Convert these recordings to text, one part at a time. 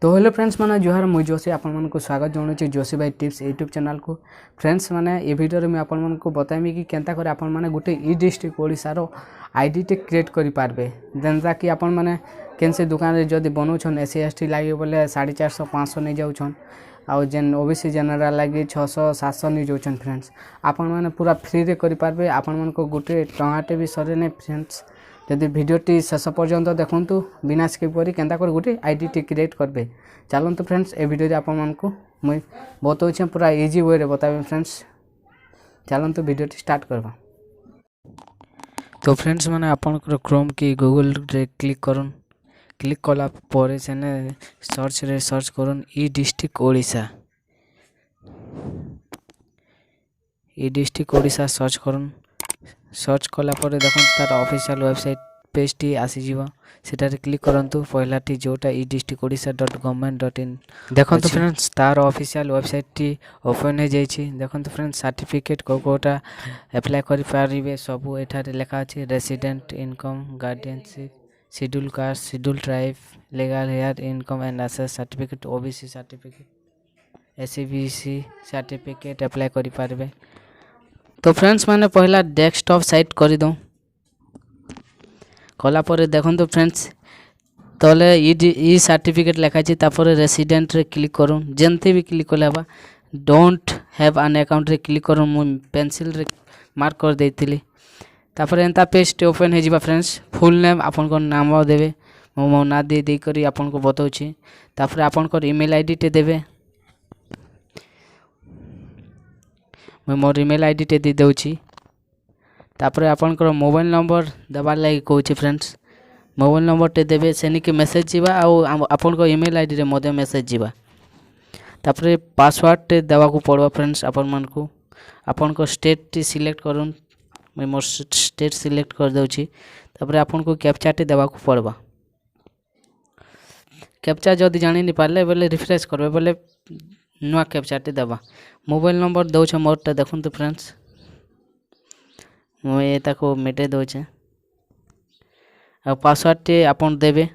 तो hello friends मैंने जुहार मुझे जोशी आपण को स्वागत जनाऊँ जोशी भाई टिप्स यूट्यूब चैनल को। फ्रेंड्स मैंने ये वीडियो में आपण को बताइमी कि केंता करे आपण माने गोटे ई डिस्ट्रिक्ट ओडिशार आईडी टे क्रिएट करि पारबे। जेनता कि आपण माने केनसे दुकान रे जदी बनौछन एससी एसटी लागे बोले 450 500 नहीं जाउछन आउ जेन ओबीसी जनरल लागे 600 700 नहीं जाउछन। फ्रेंड्स आपण माने पूरा फ्री रे करि पारबे। आपण मन को गोटे टंगाटे भी सरे ने। फ्रेंड्स जदि भिडियोटी शेष पर्यंत देखु बिना स्किप करी केंता कर गोटे आईडी टी क्रिएट करबे। चलते फ्रेंड्स ए वीडियो आपण को मुई बताऊँ पूरा इजी वे रे बताबे। फ्रेंड्स चलते वीडियोटी स्टार्ट करबा। तो फ्रेंड्स मैंने आपण क्रोम की गूगल रे क्लिक करन। क्लिक कला परे सेने सर्च रे सर्च करन ई डिस्ट्रिक्ट ओडिशा। ई डिस्ट्रिक्ट ओडिशा सर्च करन। सर्च कला परे देखो तार ऑफिशियल वेबसाइट पेज टी आसी जीवा। सेटा रे क्लिक करंतु पहला टी जोटा ई डिस्ट्रिक्ट ओडिशा .government.in देखो तो फ्रेंड्स तार ऑफिशियल वेबसाइट टी ओपन हो जाइछि। देखो तो फ्रेंड्स सर्टिफिकेट कोटा अप्लाई करि पारिबे सब एठारे लिखा अछि। Resident income guardianship schedule caste schedule tribe legal heir income and एसेस certificate OBC certificate SCBC certificate apply करि पारिबे। तो फ्रेंड्स मैंने पहला डेस्कटॉप साइट कर दूँ कला पर देखो तो फ्रेंड्स तले ई सर्टिफिकेट लिखाई तापर रेसिडेंट रे क्लिक करूँ। जेनते भी क्लिक कले बा डोंट हैव एन अकाउंट रे क्लिक करूँ। मु पेंसिल रे मार्क कर देइतिली तापर एंता पेज टे ओपन हो जिबा। फ्रेंड्स फुल नेम आपन को नाम देबे। मो ना दे करी आपन को बताउछि। तापर आपन को ईमेल आईडी टे देबे। मैं मोर ईमेल आईडी टे दे दउछि। तापर आपन को मोबाइल नंबर देबार लागि कहूछि। फ्रेंड्स मोबाइल नंबर टे देबे सेनी के मैसेज जीवा आ आपन को ईमेल आईडी रे मधे मैसेज जीवा। तापर पासवर्ड टे देबा को पड़बा। फ्रेंड्स आपन मन को आपन को स्टेट टी सिलेक्ट करूँ। मैं मोर स्टेट सिलेक्ट कर दउछि। तापर आपन को कैप्चा टे देबा को पड़बा। कैप्चा जदी जानि नि पारले बोले रिफ्रेश करबे बोले नुआ कैप्चा टे देबा। मोबाइल नंबर दउछ मोरटा देखुन तो फ्रेंड्स मैं एता को मेटे दउछे। आ पासवर्ड टे आपन देबे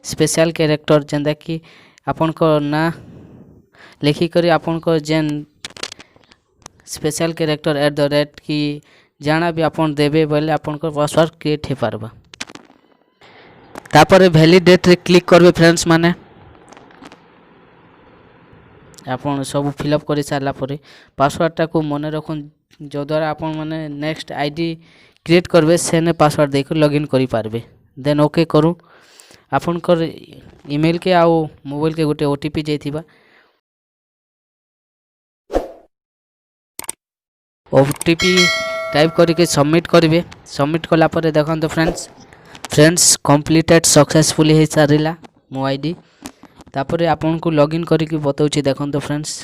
स्पेशल कैरेक्टर जेंदा कि आपन को ना लिखि करी आपन को जेन स्पेशल कैरेक्टर @ की जाना भी आपन देबे बोले आपन को पासवर्ड क्रिएट हे पारबा। तापर वैलिडेट रे क्लिक करबे। फ्रेंड्स माने आपन सब फिलअप कर सारा पर पासवर्ड टा को मन रखुन जो द्वारा आपन माने नेक्स्ट आईडी क्रिएट करबे सेने पासवर्ड देकर लॉगिन करि पारबे। देन ओके करू। आपन कर ईमेल के आ मोबाइल के गोटे ओटीपी जाइथिबा। ओटीपी टाइप करके सबमिट करेंगे। सबमिट कला पर देखो तो फ्रेंड्स कंप्लीटेड सक्सेसफुली हो सारा मो आईडी। तापर आपन को लॉगिन करके बताऊँ। देखो तो फ्रेंड्स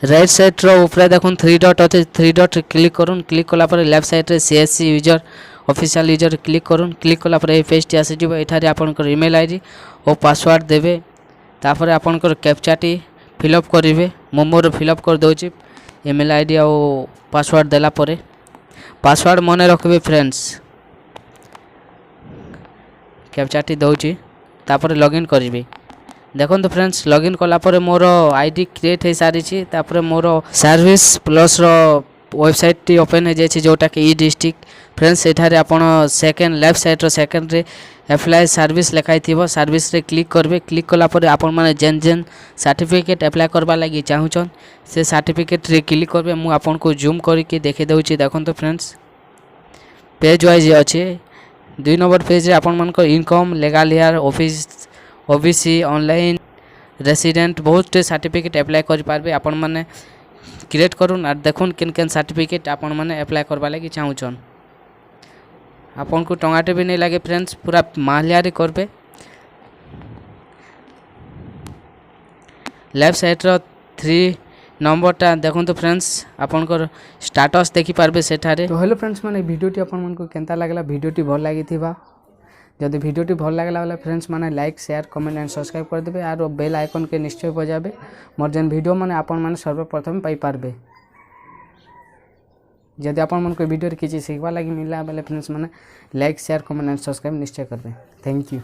राइट साइड रो ऊपर देखो 3 डॉट अच्छे 3 डॉट क्लिक करूँ। क्लिक कला पर लेफ्ट साइड रे CSC user official user click करूँ। क्लिक कला पर पेज टी आसी जीव। एठारे आपन को ईमेल आईडी और पासवर्ड देबे। तापर आपन को कैप्चा टी फिलअप करेंगे। मोर फिलअप कर दउछि ईमेल आईडी और पासवर्ड देला परे पासवर्ड मन रखबे। फ्रेंड्स कैप्चा टी दउछि तापर लॉगिन करिवे। देखो तो फ्रेंड्स लॉगिन कला पर मोर आईडी क्रिएट हो सारी छी। तापर मोर सर्विस प्लस रो वेबसाइट टी ओपन हो जाय छी जोटा कि ई डिस्ट्रिक्ट। फ्रेंड्स एठारे आपण second left side row second रे अप्लाई सर्विस लिखाई थिबो। सर्विस रे क्लिक करबे। क्लिक कला पर आपण माने जेन सर्टिफिकेट अप्लाई करबा लागि चाहुछन से सर्टिफिकेट रे क्लिक करबे। मु आपण को जूम करके देखे दउछि। देखो तो फ्रेंड्स पेज वाइज अछि। 2 नंबर पेज रे आपण मन को income legal heir office OBC online resident बहुत सर्टिफिकेट अप्लाई कर पारबे। आपण माने क्रिएट करूँ और देखुन केन केन सर्टिफिकेट आपण माने अप्लाई करबा लागि चाहुछन। आपन को टंगाटे भी नहीं लगे। फ्रेंड्स पूरा माहलियारी करबे। लेफ्ट साइड रो 3 नंबर टा देखो तो फ्रेंड्स आपन को स्टेटस देखि पारबे सेठारे। तो हेलो फ्रेंड्स माने वीडियोटी आपन मन को केनता लागला वीडियोटी भल लागिथिबा। जदि वीडियोटी भल लागला वाला फ्रेंड्स माने like share comment and subscribe कर देबे और बेल आइकन के निश्चय बजाबे। मोर जेन वीडियो माने आपन माने सर्वप्रथम पाई पारबे। जदि आपन मन को वीडियो रे किछि सिखबा लागि मिलला बेले फ्रेंड्स माने like share comment and subscribe निश्चय करबे। Thank you.